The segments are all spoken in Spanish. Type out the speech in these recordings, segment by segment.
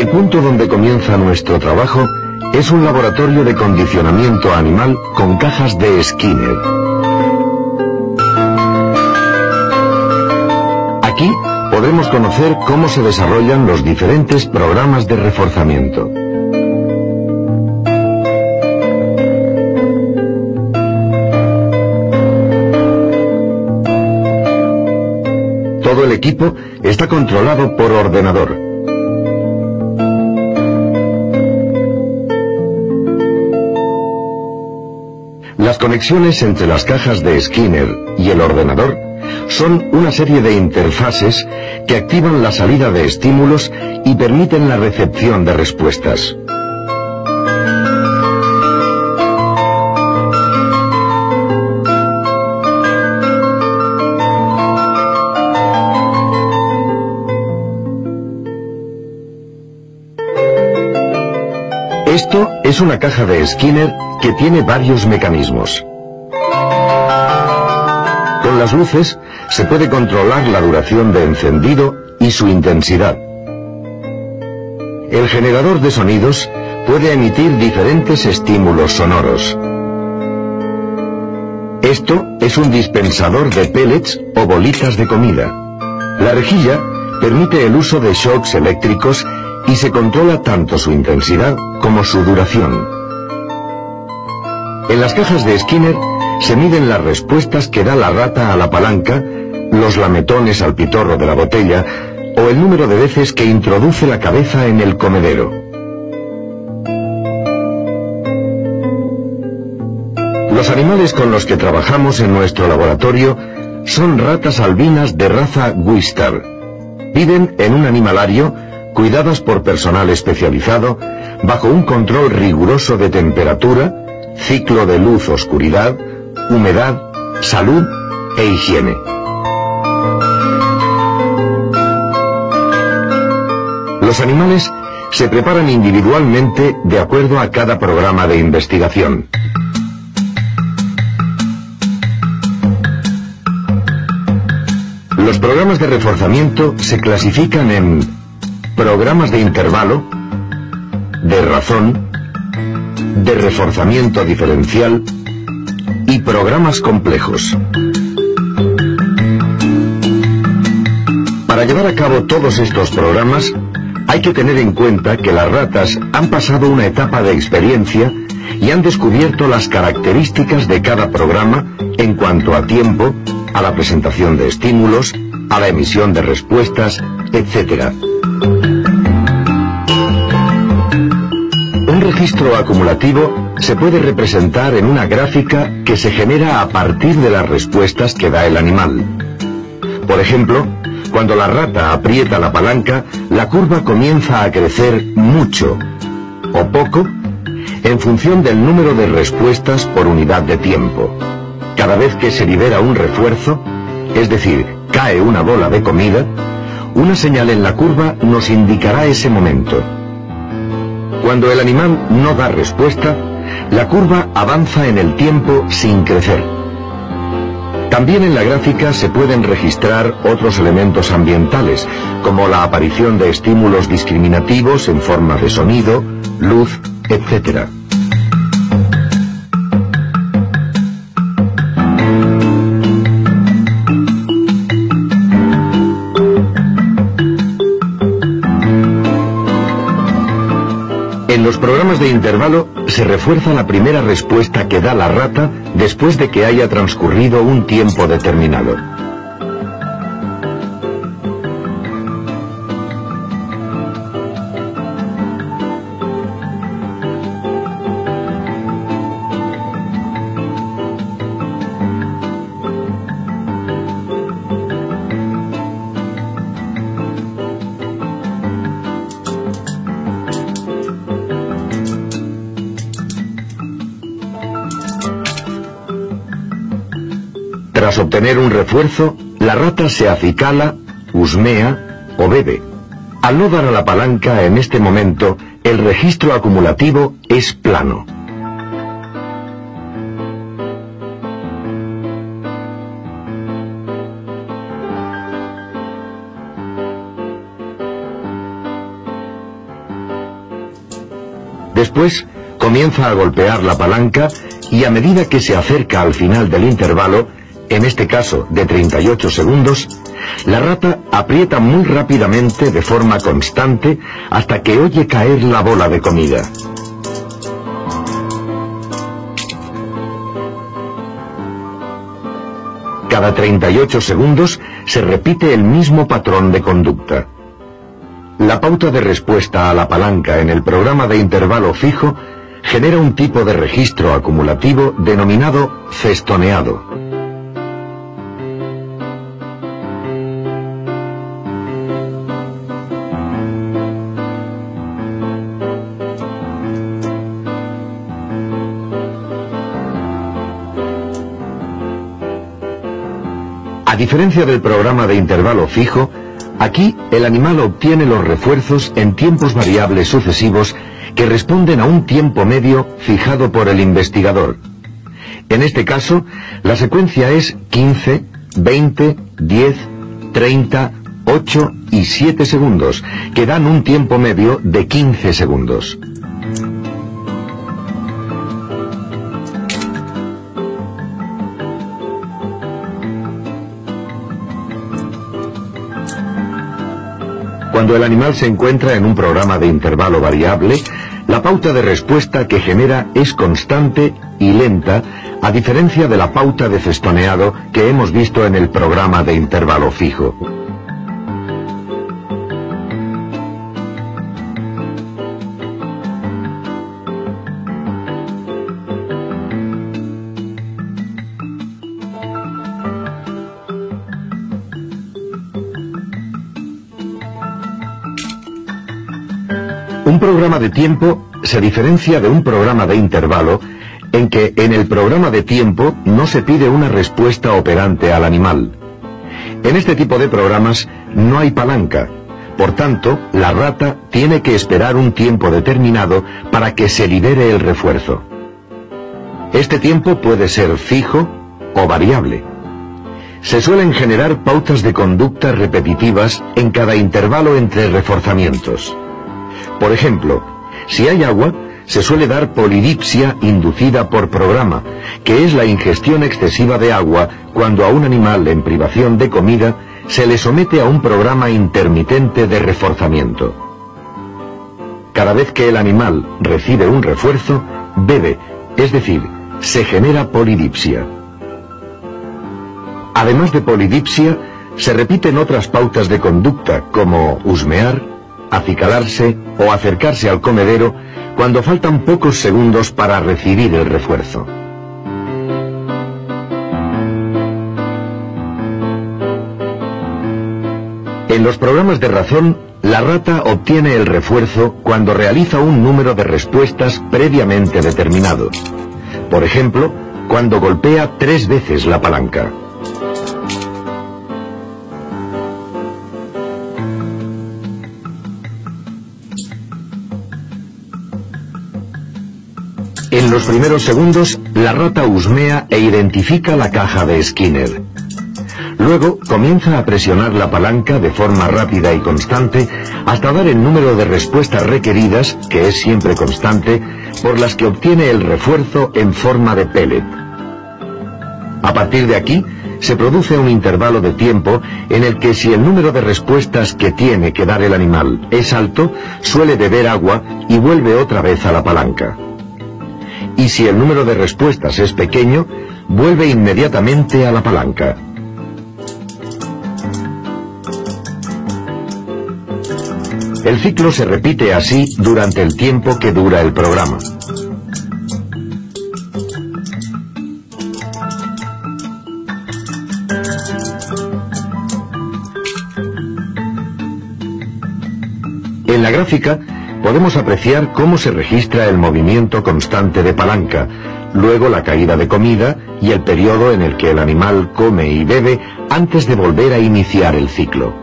El punto donde comienza nuestro trabajo es un laboratorio de condicionamiento animal con cajas de Skinner. Aquí podremos conocer cómo se desarrollan los diferentes programas de reforzamiento. Todo el equipo está controlado por ordenador. Las conexiones entre las cajas de Skinner y el ordenador son una serie de interfaces que activan la salida de estímulos y permiten la recepción de respuestas. Esto es una caja de Skinner que tiene varios mecanismos. Con las luces se puede controlar la duración de encendido y su intensidad. El generador de sonidos puede emitir diferentes estímulos sonoros. Esto es un dispensador de pellets o bolitas de comida. La rejilla permite el uso de shocks eléctricos y se controla tanto su intensidad como su duración. En las cajas de Skinner se miden las respuestas que da la rata a la palanca, los lametones al pitorro de la botella o el número de veces que introduce la cabeza en el comedero. Los animales con los que trabajamos en nuestro laboratorio son ratas albinas de raza Wistar. Viven en un animalario cuidadas por personal especializado, bajo un control riguroso de temperatura, ciclo de luz-oscuridad, humedad, salud e higiene. Los animales se preparan individualmente de acuerdo a cada programa de investigación. Los programas de reforzamiento se clasifican en programas de intervalo, de razón, de reforzamiento diferencial y programas complejos. Para llevar a cabo todos estos programas, hay que tener en cuenta que las ratas han pasado una etapa de experiencia y han descubierto las características de cada programa en cuanto a tiempo, a la presentación de estímulos, a la emisión de respuestas, etc. Un registro acumulativo se puede representar en una gráfica que se genera a partir de las respuestas que da el animal. Por ejemplo, cuando la rata aprieta la palanca, la curva comienza a crecer mucho o poco en función del número de respuestas por unidad de tiempo. Cada vez que se libera un refuerzo, es decir, cae una bola de comida, una señal en la curva nos indicará ese momento. Cuando el animal no da respuesta, la curva avanza en el tiempo sin crecer. También en la gráfica se pueden registrar otros elementos ambientales, como la aparición de estímulos discriminativos en forma de sonido, luz, etc. En los programas de intervalo se refuerza la primera respuesta que da la rata después de que haya transcurrido un tiempo determinado. Tras obtener un refuerzo, la rata se acicala, husmea o bebe. Al no dar a la palanca en este momento, el registro acumulativo es plano. Después comienza a golpear la palanca y a medida que se acerca al final del intervalo, en este caso de 38 segundos, la rata aprieta muy rápidamente de forma constante hasta que oye caer la bola de comida. Cada 38 segundos se repite el mismo patrón de conducta. La pauta de respuesta a la palanca en el programa de intervalo fijo genera un tipo de registro acumulativo denominado festoneado. A diferencia del programa de intervalo fijo, aquí el animal obtiene los refuerzos en tiempos variables sucesivos que responden a un tiempo medio fijado por el investigador. En este caso, la secuencia es 15, 20, 10, 30, 8 y 7 segundos, que dan un tiempo medio de 15 segundos. Cuando el animal se encuentra en un programa de intervalo variable, la pauta de respuesta que genera es constante y lenta, a diferencia de la pauta de festoneado que hemos visto en el programa de intervalo fijo. Un programa de tiempo se diferencia de un programa de intervalo en que en el programa de tiempo no se pide una respuesta operante al animal. En este tipo de programas no hay palanca, por tanto, la rata tiene que esperar un tiempo determinado para que se libere el refuerzo. Este tiempo puede ser fijo o variable. Se suelen generar pautas de conducta repetitivas en cada intervalo entre reforzamientos. Por ejemplo, si hay agua, se suele dar polidipsia inducida por programa, que es la ingestión excesiva de agua cuando a un animal en privación de comida se le somete a un programa intermitente de reforzamiento. Cada vez que el animal recibe un refuerzo, bebe, es decir, se genera polidipsia. Además de polidipsia, se repiten otras pautas de conducta como husmear, acicalarse o acercarse al comedero cuando faltan pocos segundos para recibir el refuerzo. En los programas de razón, la rata obtiene el refuerzo cuando realiza un número de respuestas previamente determinado. Por ejemplo, cuando golpea 3 veces la palanca. En los primeros segundos, la rata husmea e identifica la caja de Skinner. Luego comienza a presionar la palanca de forma rápida y constante hasta dar el número de respuestas requeridas, que es siempre constante, por las que obtiene el refuerzo en forma de pellet. A partir de aquí, se produce un intervalo de tiempo en el que si el número de respuestas que tiene que dar el animal es alto, suele beber agua y vuelve otra vez a la palanca. Y si el número de respuestas es pequeño, vuelve inmediatamente a la palanca. El ciclo se repite así durante el tiempo que dura el programa. En la gráfica podemos apreciar cómo se registra el movimiento constante de palanca, luego la caída de comida y el periodo en el que el animal come y bebe antes de volver a iniciar el ciclo.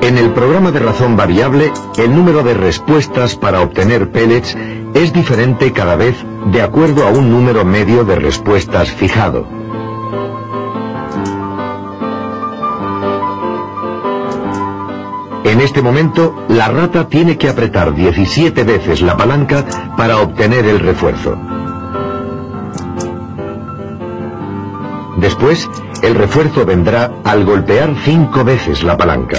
En el programa de razón variable, el número de respuestas para obtener pellets es diferente cada vez de acuerdo a un número medio de respuestas fijado. En este momento, la rata tiene que apretar 17 veces la palanca para obtener el refuerzo. Después, el refuerzo vendrá al golpear 5 veces la palanca.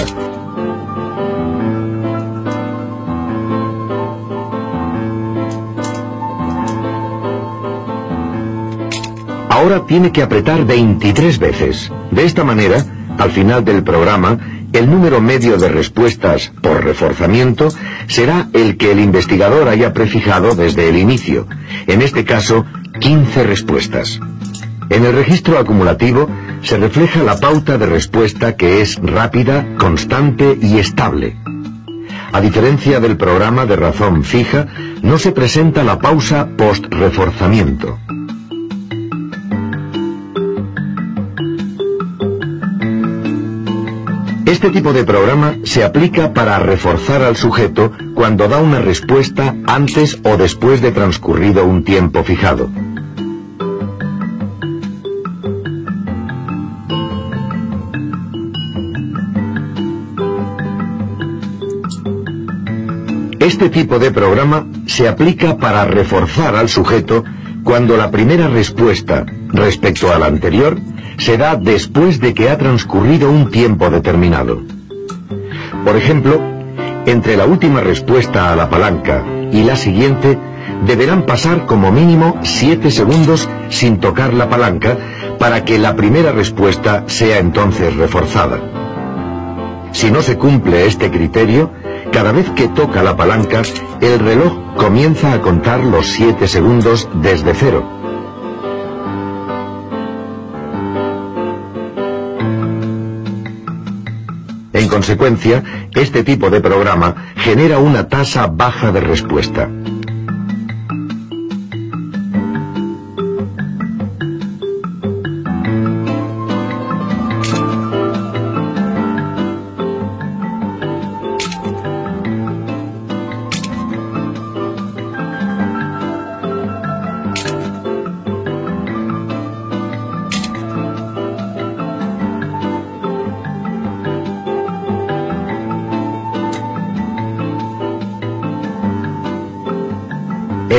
Ahora tiene que apretar 23 veces. De esta manera, al final del programa, el número medio de respuestas por reforzamiento será el que el investigador haya prefijado desde el inicio, en este caso 15 respuestas. En el registro acumulativo se refleja la pauta de respuesta, que es rápida, constante y estable. A diferencia del programa de razón fija, no se presenta la pausa post-reforzamiento. Este tipo de programa se aplica para reforzar al sujeto cuando da una respuesta antes o después de transcurrido un tiempo fijado. Este tipo de programa se aplica para reforzar al sujeto cuando la primera respuesta respecto a la anterior se da después de que ha transcurrido un tiempo determinado. Por ejemplo, entre la última respuesta a la palanca y la siguiente deberán pasar como mínimo 7 segundos sin tocar la palanca para que la primera respuesta sea entonces reforzada. Si no se cumple este criterio, cada vez que toca la palanca, el reloj comienza a contar los 7 segundos desde cero. En consecuencia, este tipo de programa genera una tasa baja de respuesta.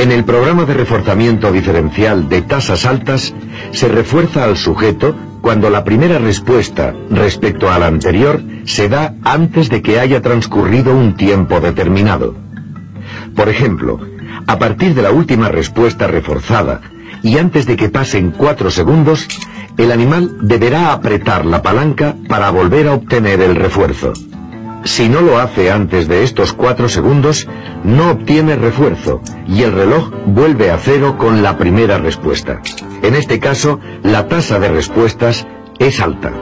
En el programa de reforzamiento diferencial de tasas altas, se refuerza al sujeto cuando la primera respuesta respecto a la anterior se da antes de que haya transcurrido un tiempo determinado. Por ejemplo, a partir de la última respuesta reforzada y antes de que pasen 4 segundos, el animal deberá apretar la palanca para volver a obtener el refuerzo. Si no lo hace antes de estos 4 segundos, no obtiene refuerzo y el reloj vuelve a cero con la primera respuesta. En este caso, la tasa de respuestas es alta.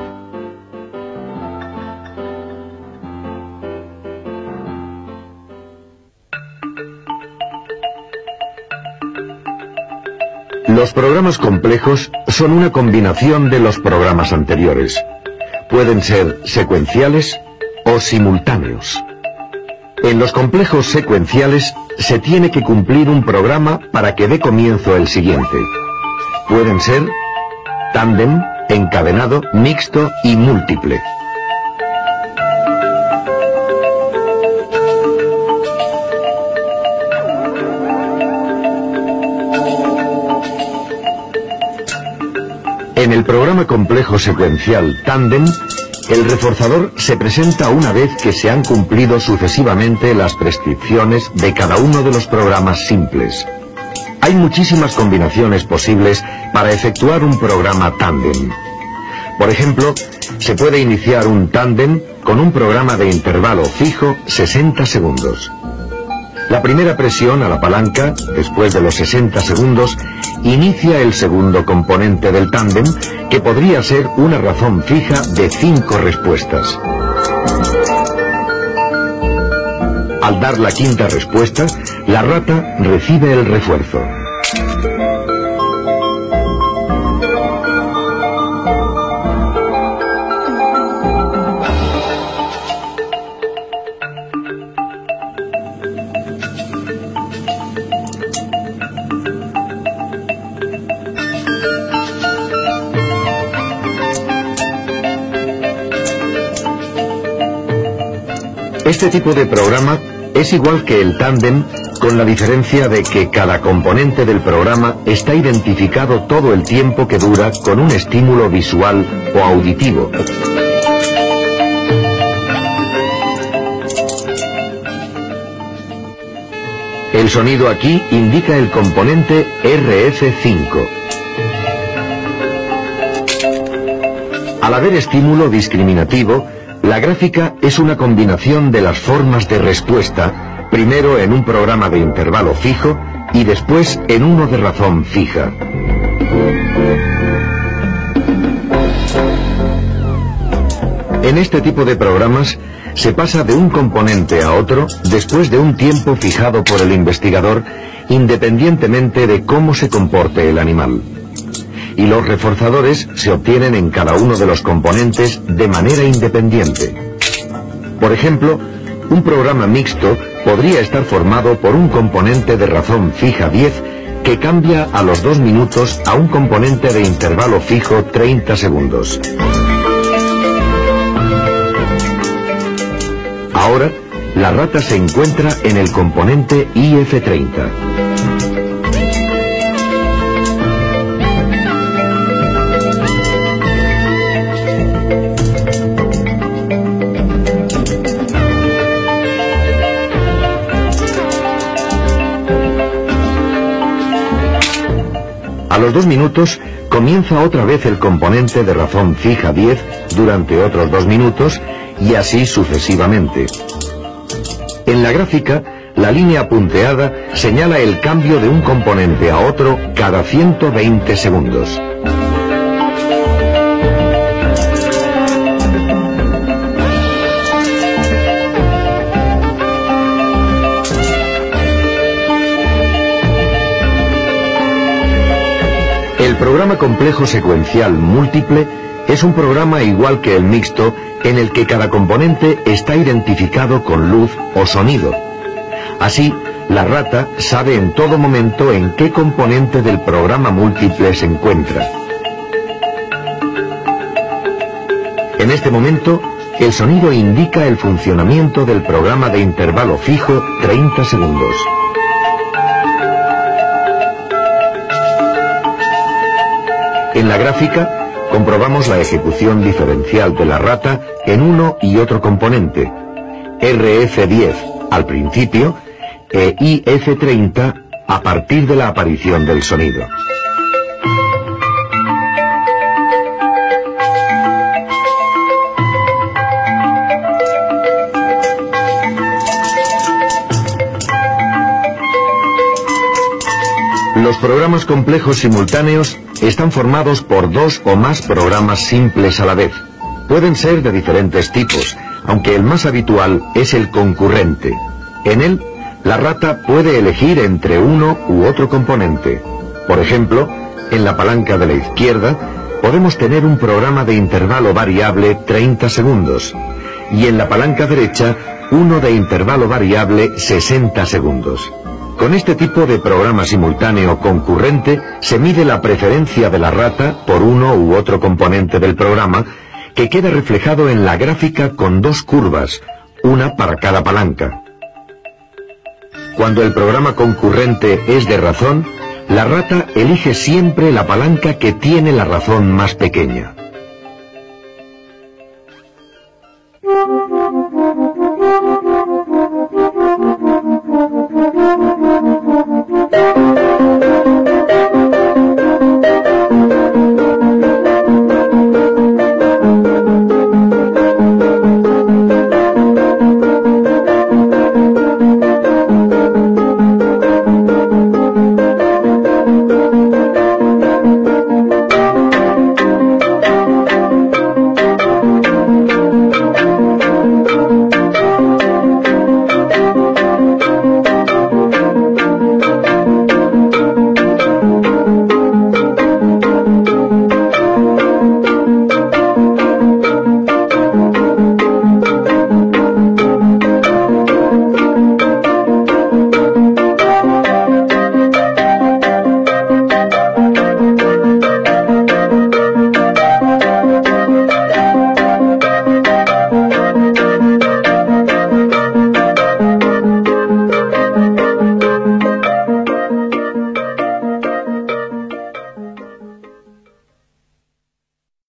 Los programas complejos son una combinación de los programas anteriores. Pueden ser secuenciales o simultáneos. En los complejos secuenciales se tiene que cumplir un programa para que dé comienzo el siguiente. Pueden ser tándem, encadenado, mixto y múltiple. En el programa complejo secuencial tándem, el reforzador se presenta una vez que se han cumplido sucesivamente las prescripciones de cada uno de los programas simples. Hay muchísimas combinaciones posibles para efectuar un programa tándem. Por ejemplo, se puede iniciar un tándem con un programa de intervalo fijo 60 segundos. La primera presión a la palanca, después de los 60 segundos, inicia el segundo componente del tándem, que podría ser una razón fija de 5 respuestas. Al dar la quinta respuesta, la rata recibe el refuerzo. Este tipo de programa es igual que el tándem, con la diferencia de que cada componente del programa está identificado todo el tiempo que dura con un estímulo visual o auditivo. El sonido aquí indica el componente RF5. Al haber estímulo discriminativo, la gráfica es una combinación de las formas de respuesta, primero en un programa de intervalo fijo y después en uno de razón fija. En este tipo de programas se pasa de un componente a otro después de un tiempo fijado por el investigador, independientemente de cómo se comporte el animal. Y los reforzadores se obtienen en cada uno de los componentes de manera independiente. Por ejemplo, un programa mixto podría estar formado por un componente de razón fija 10 que cambia a los 2 minutos a un componente de intervalo fijo 30 segundos. Ahora, la rata se encuentra en el componente IF30. A los 2 minutos comienza otra vez el componente de razón fija 10 durante otros 2 minutos y así sucesivamente. En la gráfica, la línea punteada señala el cambio de un componente a otro cada 120 segundos. El programa complejo secuencial múltiple es un programa igual que el mixto en el que cada componente está identificado con luz o sonido. Así, la rata sabe en todo momento en qué componente del programa múltiple se encuentra. En este momento, el sonido indica el funcionamiento del programa de intervalo fijo 30 segundos. En la gráfica, comprobamos la ejecución diferencial de la rata en uno y otro componente, RF10 al principio e IF30 a partir de la aparición del sonido. Los programas complejos simultáneos están formados por 2 o más programas simples a la vez. Pueden ser de diferentes tipos, aunque el más habitual es el concurrente. En él, la rata puede elegir entre uno u otro componente. Por ejemplo, en la palanca de la izquierda podemos tener un programa de intervalo variable 30 segundos y en la palanca derecha uno de intervalo variable 60 segundos. Con este tipo de programa simultáneo concurrente se mide la preferencia de la rata por uno u otro componente del programa, que queda reflejado en la gráfica con 2 curvas, una para cada palanca. Cuando el programa concurrente es de razón, la rata elige siempre la palanca que tiene la razón más pequeña.